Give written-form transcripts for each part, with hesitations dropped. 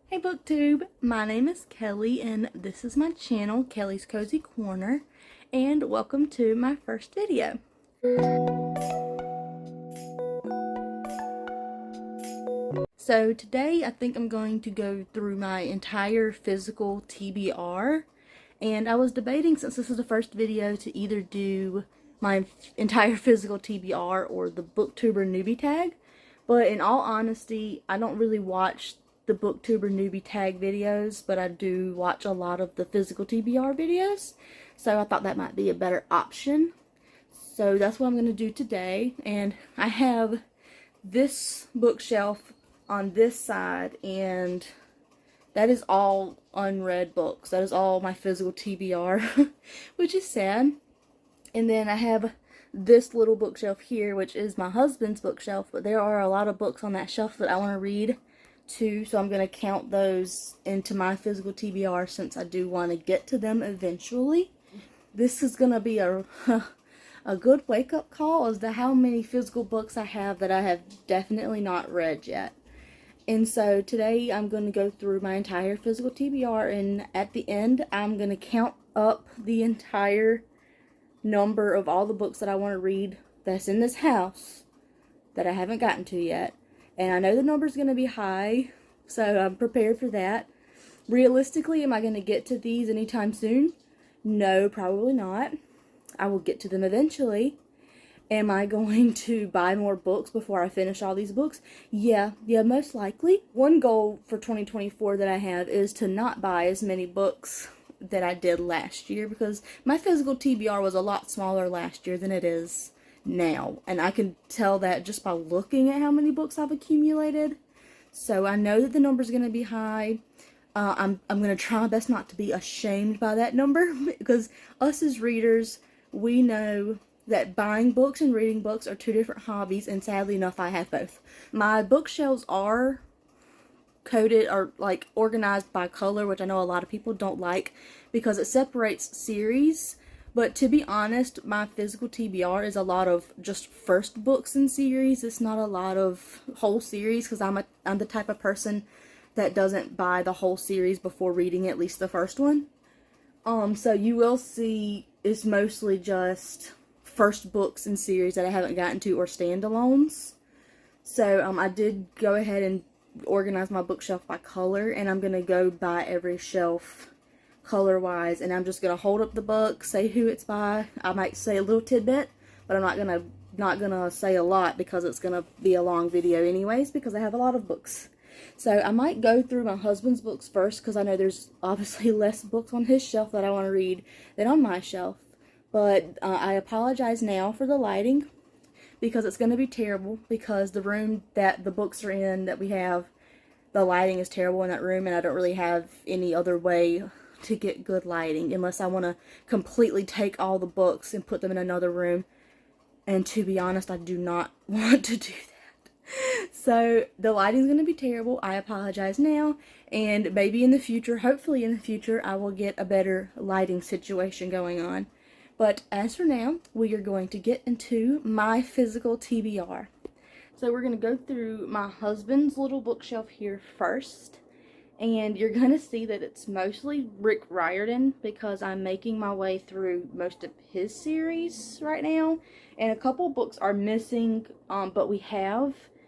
Hey BookTube, my name is Kelly and this is my channel, Kelly's Cozy Corner, and welcome to my first video. So today I think I'm going to go through my entire physical TBR, and I was debating, since this is the first video, to either do my entire physical TBR or the BookTuber newbie tag, but in all honesty, I don't really watch the BookTuber newbie tag videos, but I do watch a lot of the physical TBR videos, so I thought that might be a better option. So that's what I'm going to do today, and I have this bookshelf on this side, and that is all unread books. That is all my physical TBR, which is sad. And then I have this little bookshelf here, which is my husband's bookshelf, but there are a lot of books on that shelf that I want to read too, so I'm going to count those into my physical TBR since I do want to get to them eventually. This is going to be a good wake-up call as to how many physical books I have that I have definitely not read yet. And so today I'm going to go through my entire physical TBR, and at the end I'm going to count up the entire number of all the books that I want to read that's in this house that I haven't gotten to yet. And I know the number's going to be high, so I'm prepared for that. Realistically, am I going to get to these anytime soon? No, probably not. I will get to them eventually. Am I going to buy more books before I finish all these books? Yeah, most likely. One goal for 2024 that I have is to not buy as many books that I did last year, because my physical TBR was a lot smaller last year than it is now, and I can tell that just by looking at how many books I've accumulated. So I know that the number's going to be high. I'm going to try my best not to be ashamed by that number, because us as readers, we know that buying books and reading books are two different hobbies, and sadly enough I have both. My bookshelves are coded or like organized by color, which I know a lot of people don't like because it separates series. But to be honest, my physical TBR is a lot of just first books in series. It's not a lot of whole series, because I'm the type of person that doesn't buy the whole series before reading at least the first one. So you will see it's mostly just first books in series that I haven't gotten to, or standalones. So I did go ahead and organize my bookshelf by color, and I'm gonna go by every shelf color wise, and I'm just gonna hold up the book, say who it's by. I might say a little tidbit, but I'm not gonna say a lot, because it's gonna be a long video anyways, because I have a lot of books. So I might go through my husband's books first, because I know there's obviously less books on his shelf that I want to read than on my shelf. But I apologize now for the lighting, because it's going to be terrible, because the room that the books are in that we have, the lighting is terrible in that room, and I don't really have any other way to get good lighting unless I want to completely take all the books and put them in another room. And to be honest, I do not want to do that. So the lighting's going to be terrible. I apologize now, and maybe in the future, hopefully in the future, I will get a better lighting situation going on. But as for now, we are going to get into my physical TBR. So we're going to go through my husband's little bookshelf here first. And you're going to see that it's mostly Rick Riordan, because I'm making my way through most of his series right now. And a couple books are missing, but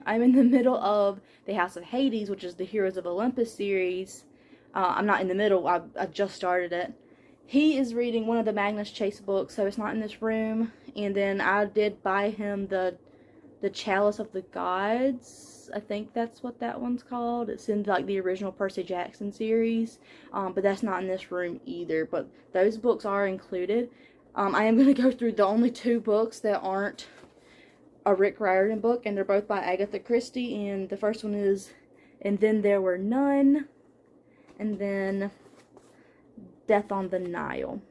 I'm in the middle of The House of Hades, which is the Heroes of Olympus series. I'm not in the middle, I just started it. He is reading one of the Magnus Chase books, so it's not in this room. And then I did buy him the Chalice of the Gods. I think that's what that one's called. It's in like the original Percy Jackson series, but that's not in this room either. But those books are included. I am going to go through the only two books that aren't a Rick Riordan book, and they're both by Agatha Christie. And the first one is And Then There Were None, and then Death on the Nile.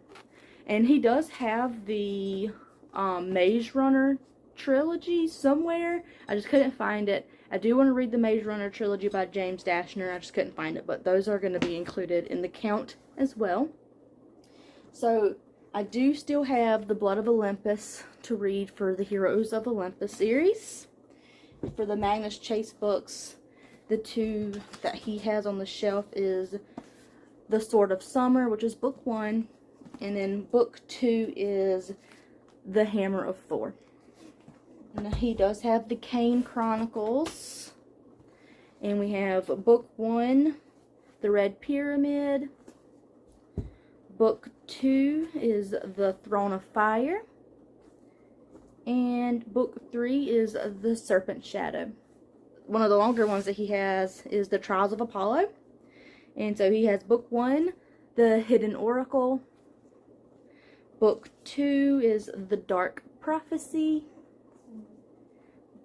And he does have the Maze Runner trilogy somewhere. I just couldn't find it. I do want to read the Maze Runner trilogy by James Dashner. I just couldn't find it, but those are going to be included in the count as well. So I do still have the Blood of Olympus to read for the Heroes of Olympus series. For the Magnus Chase books, The two that he has on the shelf is The Sword of Summer, which is book 1, and then book 2 is The Hammer of Thor. Now he does have the Kane Chronicles, and we have book 1, The Red Pyramid. Book 2 is The Throne of Fire, and book 3 is The Serpent Shadow. One of the longer ones that he has is The Trials of Apollo. And so he has book 1, The Hidden Oracle. Book 2 is The Dark Prophecy.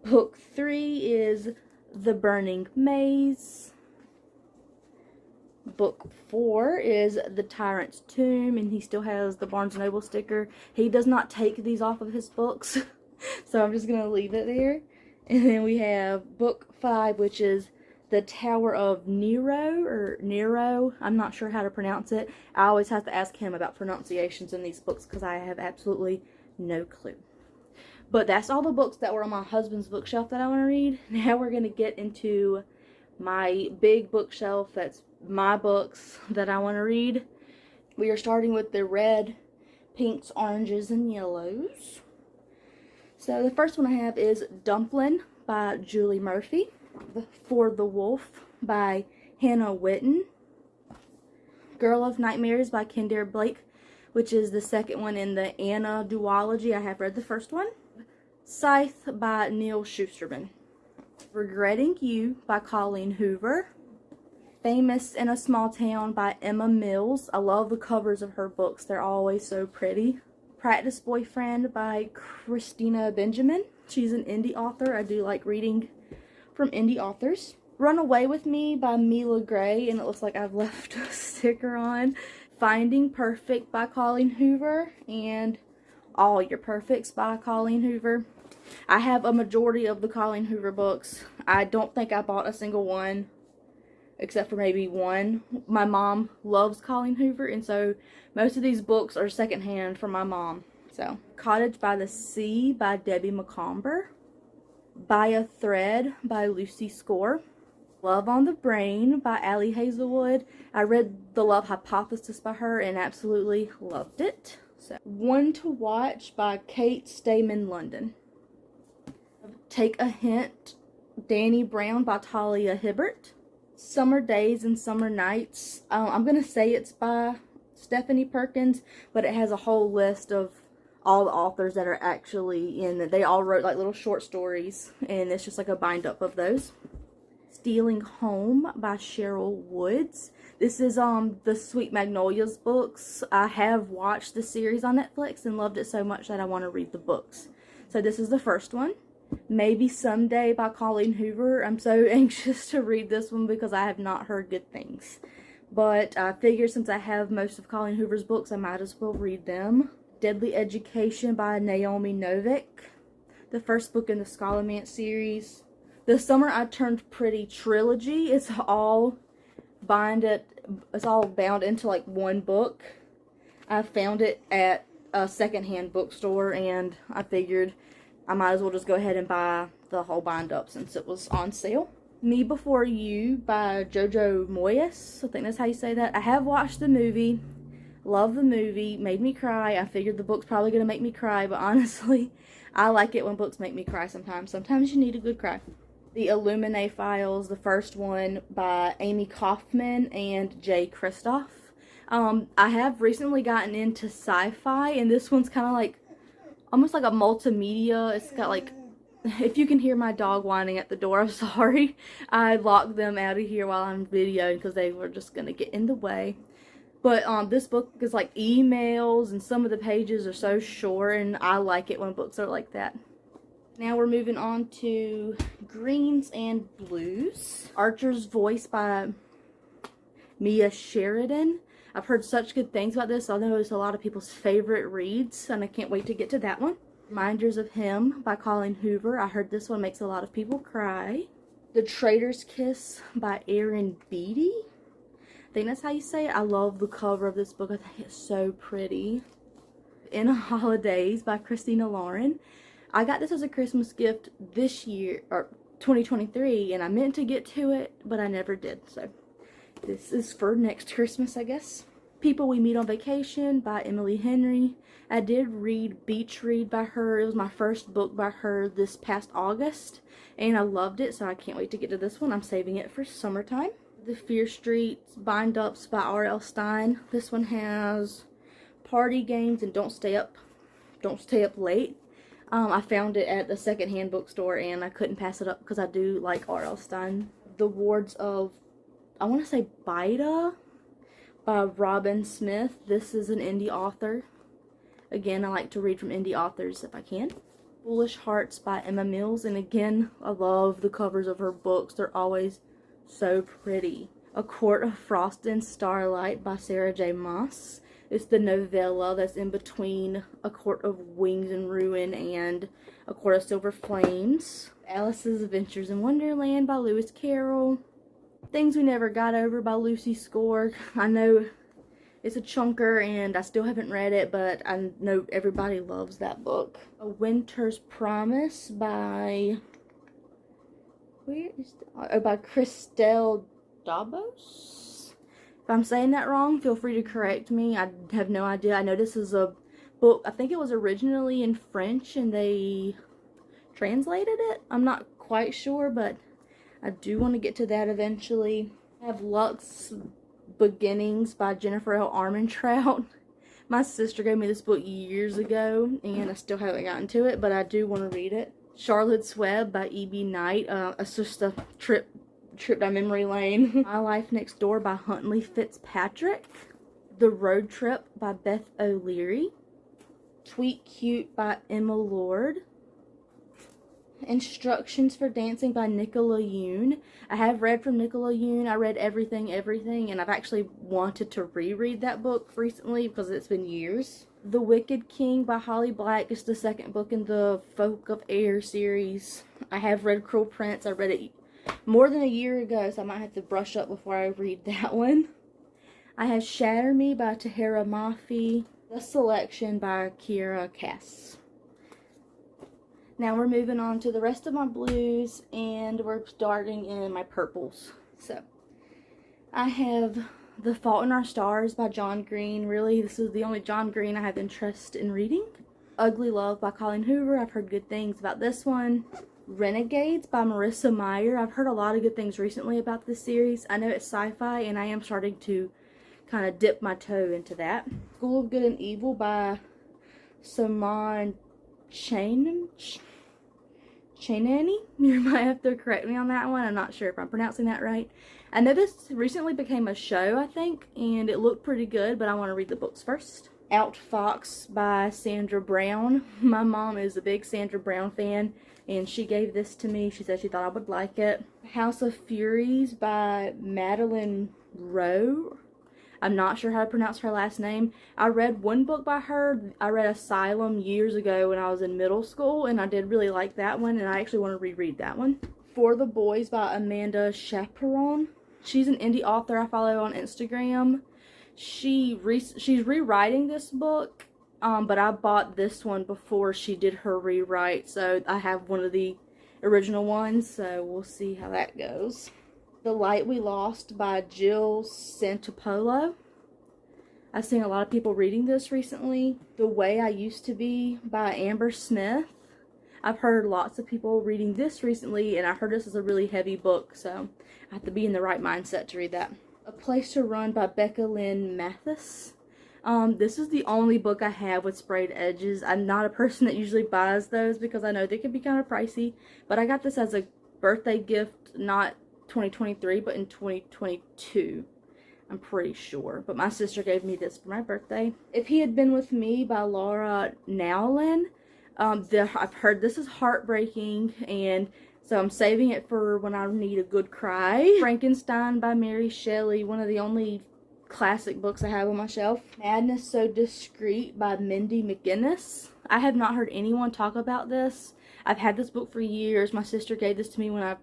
Book 3 is The Burning Maze. Book 4 is The Tyrant's Tomb, and he still has the Barnes & Noble sticker. He does not take these off of his books, so I'm just going to leave it there. And then we have book 5, which is The Tower of Nero, or Nero. I'm not sure how to pronounce it. I always have to ask him about pronunciations in these books because I have absolutely no clue. But that's all the books that were on my husband's bookshelf that I want to read. Now we're going to get into my big bookshelf. That's my books that I want to read. We are starting with the red, pinks, oranges, and yellows. So the first one I have is Dumplin' by Julie Murphy. For the Wolf by Hannah Witten. Girl of Nightmares by Kendare Blake, which is the second one in the Anna duology. I have read the first one. Scythe by Neil Shusterman. Regretting You by Colleen Hoover. Famous in a Small Town by Emma Mills. I love the covers of her books. They're always so pretty. Practice Boyfriend by Christina Benjamin. She's an indie author. I do like reading from indie authors. Run Away With Me by Mila Gray, and it looks like I've left a sticker on. Finding Perfect by Colleen Hoover, and All Your Perfects by Colleen Hoover. I have a majority of the Colleen Hoover books. I don't think I bought a single one, except for maybe one. My mom loves Colleen Hoover, and so most of these books are secondhand from my mom. So, Cottage by the Sea by Debbie McComber. By a Thread by Lucy Score. Love on the Brain by Allie Hazelwood. I read The Love Hypothesis by her and absolutely loved it. So, One to Watch by Kate Stayman London. Take a Hint, Danny Brown by Talia Hibbert. Summer Days and Summer Nights. I'm going to say it's by Stephanie Perkins, but it has a whole list of all the authors that are actually in it. They all wrote like little short stories, and it's just like a bind up of those. Stealing Home by Cheryl Woods. This is the Sweet Magnolias books. I have watched the series on Netflix and loved it so much that I want to read the books. So this is the first one. Maybe Someday by Colleen Hoover. I'm so anxious to read this one because I have not heard good things. But I figure since I have most of Colleen Hoover's books, I might as well read them. Deadly Education by Naomi Novik. The first book in the Scholomance series. The Summer I Turned Pretty trilogy. It's all bound into like one book. I found it at a secondhand bookstore, and I figured I might as well just go ahead and buy the whole bind up since it was on sale. Me Before You by Jojo Moyes. I think that's how you say that. I have watched the movie. Love the movie. Made me cry. I figured the book's probably going to make me cry, but honestly, I like it when books make me cry sometimes. Sometimes you need a good cry. The Illuminae Files, the first one by Amy Kaufman and Jay Kristoff. I have recently gotten into sci-fi, and this one's kind of like, almost like a multimedia. It's got like, if you can hear my dog whining at the door, I'm sorry. I locked them out of here while I'm videoing because they were just going to get in the way. But this book is like emails, and some of the pages are so short, and I like it when books are like that. Now we're moving on to Greens and Blues. Archer's Voice by Mia Sheridan. I've heard such good things about this. I know it's a lot of people's favorite reads, and I can't wait to get to that one. Reminders of Him by Colleen Hoover. I heard this one makes a lot of people cry. The Traitor's Kiss by Erin Beatty. I think that's how you say it. I love the cover of this book. I think it's so pretty. In a Holidays by Christina Lauren. I got this as a Christmas gift this year, or 2023, and I meant to get to it, but I never did. So this is for next Christmas, I guess. People We Meet on Vacation by Emily Henry. I did read Beach Read by her. It was my first book by her this past August, and I loved it, so I can't wait to get to this one. I'm saving it for summertime. The Fear Street Bind Ups by R.L. Stine. This one has party games and don't stay up late. I found it at the secondhand bookstore and I couldn't pass it up because I do like R.L. Stine. The Wards of, I want to say Bida by Robin Smith. This is an indie author. Again, I like to read from indie authors if I can. Foolish Hearts by Emma Mills, and again, I love the covers of her books. They're always so pretty. A Court of Frost and Starlight by Sarah J. Maas. It's the novella that's in between A Court of Wings and Ruin and A Court of Silver Flames. Alice's Adventures in Wonderland by Lewis Carroll. Things We Never Got Over by Lucy Score. I know it's a chunker and I still haven't read it, but I know everybody loves that book. A Winter's Promise by, by Christelle Dabos. If I'm saying that wrong, feel free to correct me. I have no idea. I know this is a book, I think it was originally in French and they translated it. I'm not quite sure, but I do want to get to that eventually. I have Luck's Beginnings by Jennifer L. Armentrout. My sister gave me this book years ago and I still haven't gotten to it, but I do want to read it. Charlotte's Web by E.B. Knight. It's just a trip down memory lane. My Life Next Door by Huntley Fitzpatrick. The Road Trip by Beth O'Leary. Tweet Cute by Emma Lord. Instructions for Dancing by Nicola Yoon. I have read from Nicola Yoon. I read Everything, and I've actually wanted to reread that book recently because it's been years. The Wicked King by Holly Black is the second book in the Folk of Air series. I have read Cruel Prince. I read it more than a year ago, so I might have to brush up before I read that one. I have Shatter Me by Tahira Mafi. The Selection by Kiera Cass. Now we're moving on to the rest of my blues and we're starting in my purples. So I have The Fault in Our Stars by John Green. Really, this is the only John Green I have interest in reading. Ugly Love by Colleen Hoover. I've heard good things about this one. Renegades by Marissa Meyer. I've heard a lot of good things recently about this series. I know it's sci-fi and I am starting to kind of dip my toe into that. School of Good and Evil by Saman Chainani. You might have to correct me on that one. I'm not sure if I'm pronouncing that right. I know this recently became a show, I think, and it looked pretty good, but I want to read the books first. Outfox by Sandra Brown. My mom is a big Sandra Brown fan, and she gave this to me. She said she thought I would like it. House of Furies by Madeline Rowe. I'm not sure how to pronounce her last name. I read one book by her. I read Asylum years ago when I was in middle school, and I did really like that one, and I actually want to reread that one. For the Boys by Amanda Chaperon. She's an indie author I follow on Instagram. She's rewriting this book, but I bought this one before she did her rewrite, so I have one of the original ones, so we'll see how that goes. The Light We Lost by Jill Santopolo. I've seen a lot of people reading this recently. The Way I Used to Be by Amber Smith. I've heard lots of people reading this recently, and I heard this is a really heavy book, so I have to be in the right mindset to read that. A Place to Run by Becca Lynn Mathis. This is the only book I have with sprayed edges. I'm not a person that usually buys those because I know they can be kind of pricey, but I got this as a birthday gift, not 2023, but in 2022. I'm pretty sure. But my sister gave me this for my birthday. If He Had Been With Me by Laura Nowlin. I've heard this is heartbreaking, and so I'm saving it for when I need a good cry. Frankenstein by Mary Shelley, one of the only classic books I have on my shelf. Madness So Discreet by Mindy McGinnis. I have not heard anyone talk about this. I've had this book for years. My sister gave this to me when I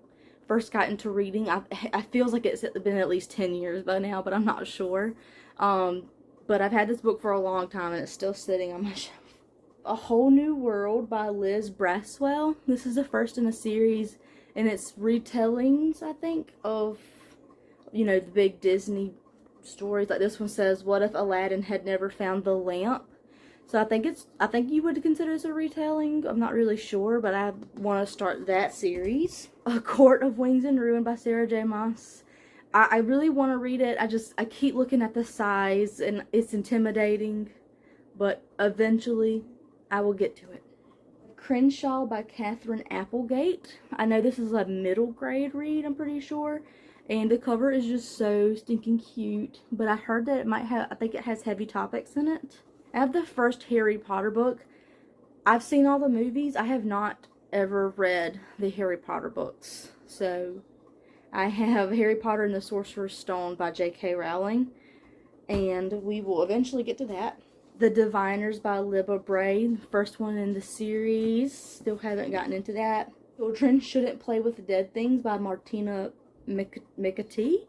first got into reading. I feels like it's been at least 10 years by now, but I'm not sure. But I've had this book for a long time and it's still sitting on my shelf. A Whole New World by Liz Braswell. This is the first in a series and it's retellings, I think, of, you know, the big Disney stories. Like this one says, what if Aladdin had never found the lamp? So I think you would consider this a retelling. I'm not really sure, but I want to start that series. A Court of Wings and Ruin by Sarah J. Maas. I really want to read it. I keep looking at the size and it's intimidating, but eventually I will get to it. Crenshaw by Catherine Applegate. I know this is a middle grade read, I'm pretty sure. And the cover is just so stinking cute. But I heard that it might have, I think it has heavy topics in it. I have the first Harry Potter book. I've seen all the movies. I have not ever read the Harry Potter books. So I have Harry Potter and the Sorcerer's Stone by J.K. Rowling. And we will eventually get to that. The Diviners by Libba Bray, first one in the series. Still haven't gotten into that. Children Shouldn't Play with Dead Things by Martina McAtee.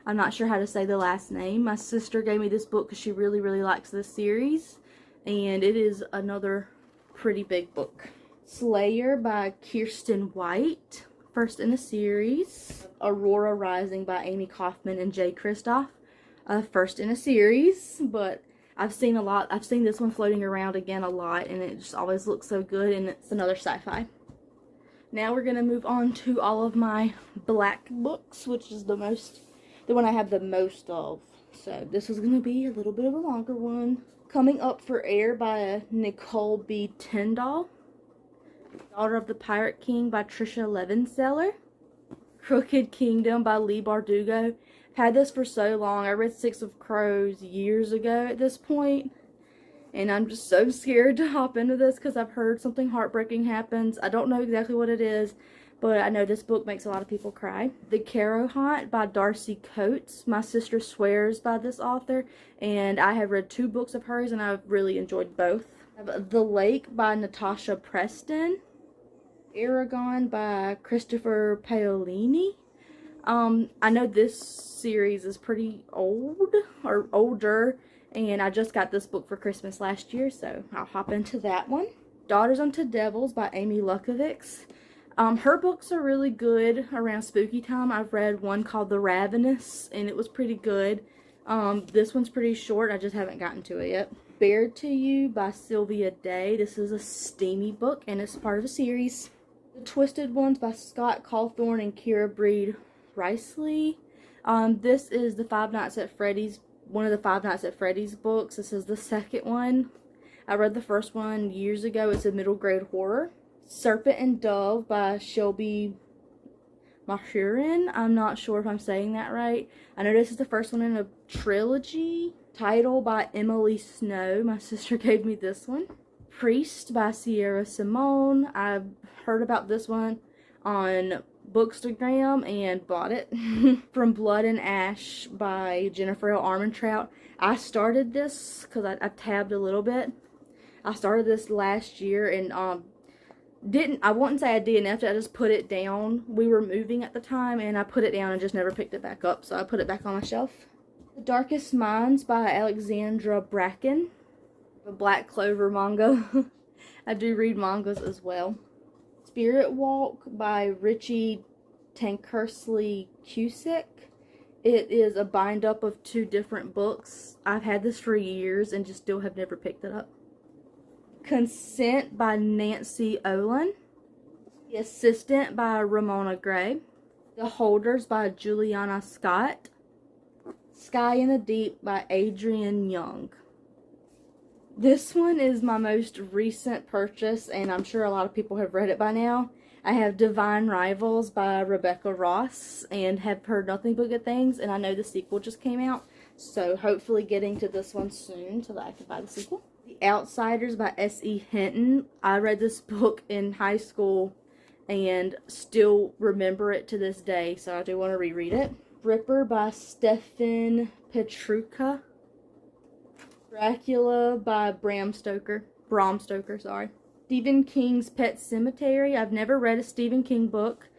I'm not sure how to say the last name. My sister gave me this book because she really, really likes this series. And it is another pretty big book. Slayer by Kirsten White, first in the series. Aurora Rising by Amy Kaufman and Jay Kristoff, first in a series, but I've seen this one floating around again a lot, and it just always looks so good, and it's another sci-fi. Now we're going to move on to all of my black books, which is the one I have the most of. So this is going to be a little bit of a longer one. Coming Up for Air by Nicole B. Tyndall. Daughter of the Pirate King by Trisha Levenseller. Crooked Kingdom by Leigh Bardugo. Had this for so long. I read Six of Crows years ago at this point, and I'm just so scared to hop into this because I've heard something heartbreaking happens. I don't know exactly what it is, but I know this book makes a lot of people cry. The Carrow Haunt by Darcy Coates. My sister swears by this author, and I have read 2 books of hers, and I've really enjoyed both. The Lake by Natasha Preston. Aragon by Christopher Paolini. I know this series is pretty old, or older, and I just got this book for Christmas last year, so I'll hop into that one. Daughters Unto Devils by Amy Lukovics. Her books are really good around spooky time. I've read one called The Ravenous, and it was pretty good. This one's pretty short. I just haven't gotten to it yet. Bared to You by Sylvia Day. This is a steamy book, and it's part of a series. The Twisted Ones by Scott Cawthorne and Kira Breed Riceley. This is the Five Nights at Freddy's, one of the Five Nights at Freddy's books. This is the second one. I read the first one years ago. It's a middle grade horror. Serpent and Dove by Shelby Mahurin. I'm not sure if I'm saying that right. I know this is the first one in a trilogy. Title by Emily Snow. My sister gave me this one. Priest by Sierra Simone. I've heard about this one on Bookstagram and bought it. From Blood and Ash by Jennifer L. Armentrout. I started this because I tabbed a little bit. I started this last year and I wouldn't say I DNF'd it, I just put it down. We were moving at the time and I put it down and just never picked it back up, so I put it back on my shelf. The Darkest Minds by Alexandra Bracken. A Black Clover manga. I do read mangas as well. Spirit Walk by Richie Tankersley Cusick. It is a bind up of 2 different books. I've had this for years and just still have never picked it up. Consent by Nancy Olin. The Assistant by Ramona Gray. The Holders by Juliana Scott. Sky in the Deep by Adrienne Young. This one is my most recent purchase, and I'm sure a lot of people have read it by now. I have Divine Rivals by Rebecca Ross, and have heard nothing but good things, and I know the sequel just came out, so hopefully getting to this one soon so that I can buy the sequel. The Outsiders by S.E. Hinton. I read this book in high school and still remember it to this day, so I do want to reread it. Ripper by Stefan Petruka. Dracula by Bram Stoker, sorry. Stephen King's Pet Sematary. I've never read a Stephen King book.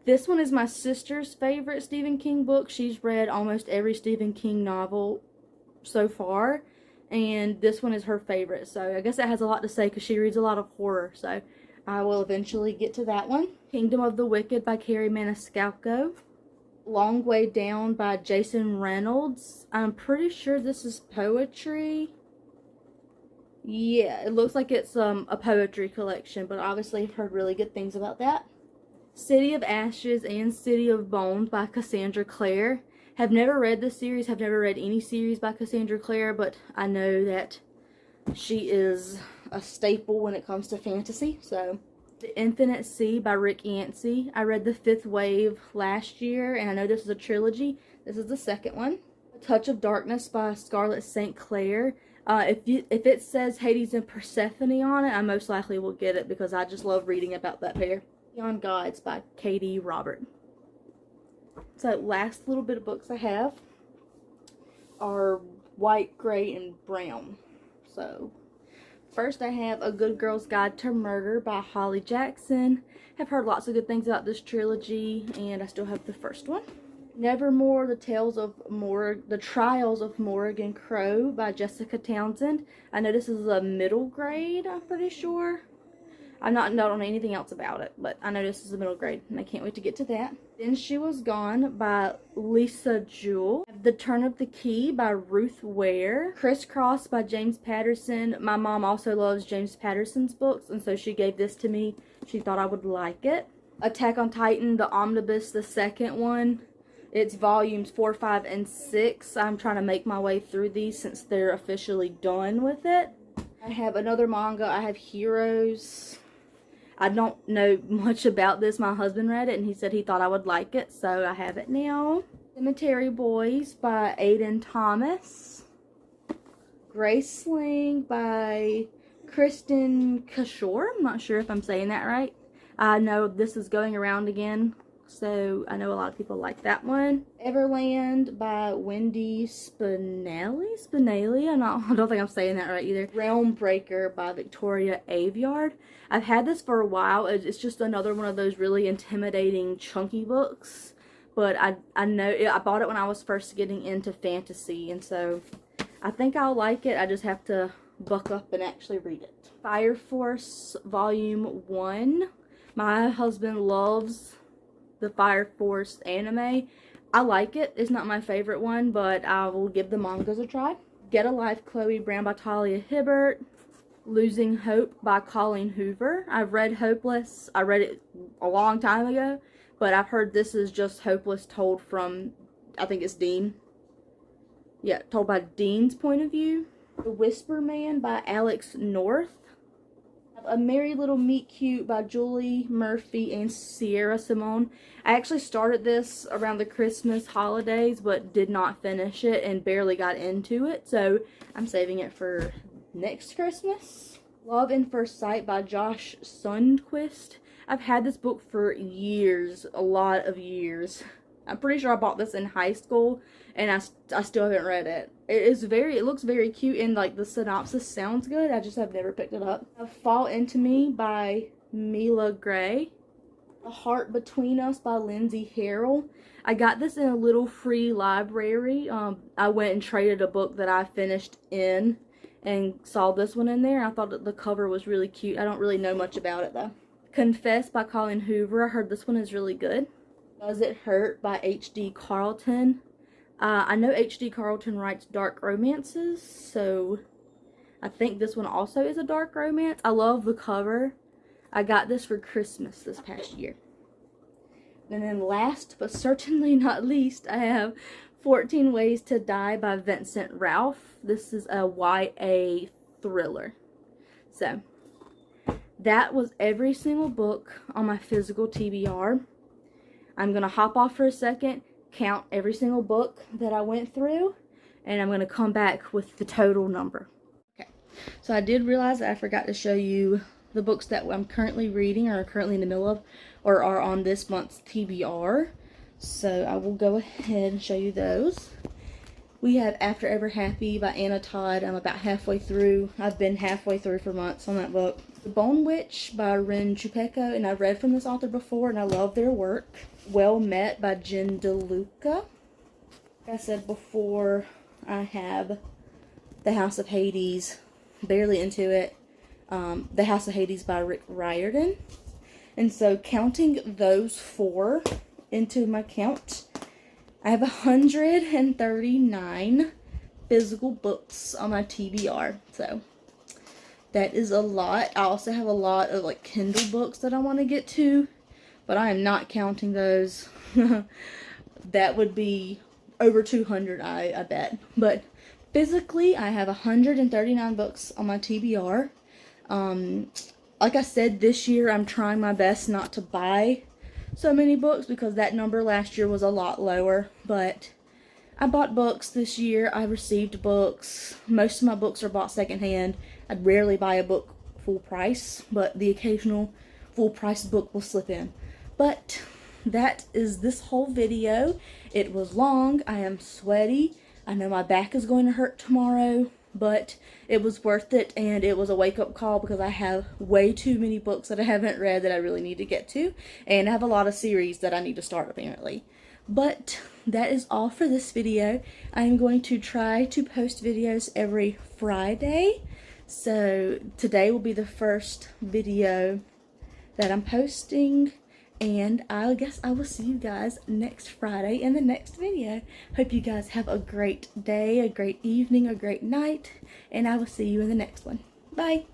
This one is my sister's favorite Stephen King book. She's read almost every Stephen King novel so far, and this one is her favorite. So I guess that has a lot to say because she reads a lot of horror. So I will eventually get to that one. Kingdom of the Wicked by Carrie Maniscalco. Long Way Down by Jason Reynolds. I'm pretty sure this is poetry. Yeah, it looks like it's a poetry collection, but obviously I've heard really good things about that. City of Ashes and City of Bones by Cassandra Clare. Have never read this series, have never read any series by Cassandra Clare, but I know that she is a staple when it comes to fantasy. So, The Infinite Sea by Rick Yancey. I read The Fifth Wave last year, and I know this is a trilogy. This is the second one. A Touch of Darkness by Scarlett St. Clair. If it says Hades and Persephone on it, I most likely will get it because I just love reading about that pair. Beyond Gods by Katie Robert. So, last little bit of books I have are white, gray, and brown. So, first I have A Good Girl's Guide to Murder by Holly Jackson. I've heard lots of good things about this trilogy, and I still have the first one. Nevermore, The Trials of Morrigan Crow by Jessica Townsend. I know this is a middle grade, I'm pretty sure. I'm not on anything else about it, but I know this is a middle grade, and I can't wait to get to that. Then She Was Gone by Lisa Jewell. The Turn of the Key by Ruth Ware. Crisscross by James Patterson. My mom also loves James Patterson's books, and so she gave this to me. She thought I would like it. Attack on Titan, the Omnibus, the second one. It's volumes 4, 5, and 6. I'm trying to make my way through these since they're officially done with it. I have another manga. I have Heroes. I don't know much about this. My husband read it and he said he thought I would like it, so I have it now. Cemetery Boys by Aiden Thomas. Graceling by Kristen Kishore. I'm not sure if I'm saying that right. I know this is going around again, so I know a lot of people like that one. Everland by Wendy Spinelli. I don't think I'm saying that right either. Realm Breaker by Victoria Aveyard. I've had this for a while. It's just another one of those really intimidating, chunky books. But I know I bought it when I was first getting into fantasy, and so I think I'll like it. I just have to buck up and actually read it. Fire Force Volume 1. My husband loves the Fire Force anime. I like it. It's not my favorite one, but I will give the mangas a try. Get a Life, Chloe Brown by Talia Hibbert. Losing Hope by Colleen Hoover. I've read Hopeless. I read it a long time ago, but I've heard this is just Hopeless told from, I think it's Dean. Yeah, told by Dean's point of view. The Whisper Man by Alex North. A Merry Little Meet Cute by Julie Murphy and Sierra Simone. I actually started this around the Christmas holidays, but did not finish it and barely got into it, so I'm saving it for next Christmas. Love in First Sight by Josh Sundquist. I've had this book for years, a lot of years. I'm pretty sure I bought this in high school, and I still haven't read it. It looks very cute, and like the synopsis sounds good. I just have never picked it up. Fall Into Me by Mila Gray. The Heart Between Us by Lindsay Harrell. I got this in a little free library. I went and traded a book that I finished in and saw this one in there. I thought that the cover was really cute. I don't really know much about it though. Confess by Colleen Hoover. I heard this one is really good. Does It Hurt by H.D. Carlton. I know H.D. Carlton writes dark romances, so I think this one also is a dark romance. I love the cover. I got this for Christmas this past year. And then last, but certainly not least, I have 14 Ways to Die by Vincent Ralph. This is a YA thriller. So, that was every single book on my physical TBR. I'm going to hop off for a second, count every single book that I went through, and I'm going to come back with the total number. Okay, so I did realize that I forgot to show you the books that I'm currently reading or are currently in the middle of or are on this month's TBR. So I will go ahead and show you those. We have After Ever Happy by Anna Todd. I'm about halfway through. I've been halfway through for months on that book. The Bone Witch by Ren Chupeco, and I've read from this author before and I love their work. Well Met by Jen DeLuca. Like I said before, I have The House of Hades, barely into it. The House of Hades by Rick Riordan. And so counting those 4 into my count, I have 139 physical books on my TBR. So that is a lot. I also have a lot of like Kindle books that I want to get to, but I am not counting those. That would be over 200, I bet. But physically, I have 139 books on my TBR. Like I said, this year I'm trying my best not to buy so many books because that number last year was a lot lower. But I bought books this year. I received books. Most of my books are bought secondhand. I'd rarely buy a book full price, but the occasional full price book will slip in. But that is this whole video. It was long. I am sweaty. I know my back is going to hurt tomorrow, but it was worth it, and it was a wake-up call because I have way too many books that I haven't read that I really need to get to, and I have a lot of series that I need to start apparently. But that is all for this video. I am going to try to post videos every Friday, so today will be the first video that I'm posting. And I guess I will see you guys next Friday in the next video. Hope you guys have a great day, a great evening, a great night. And I will see you in the next one. Bye.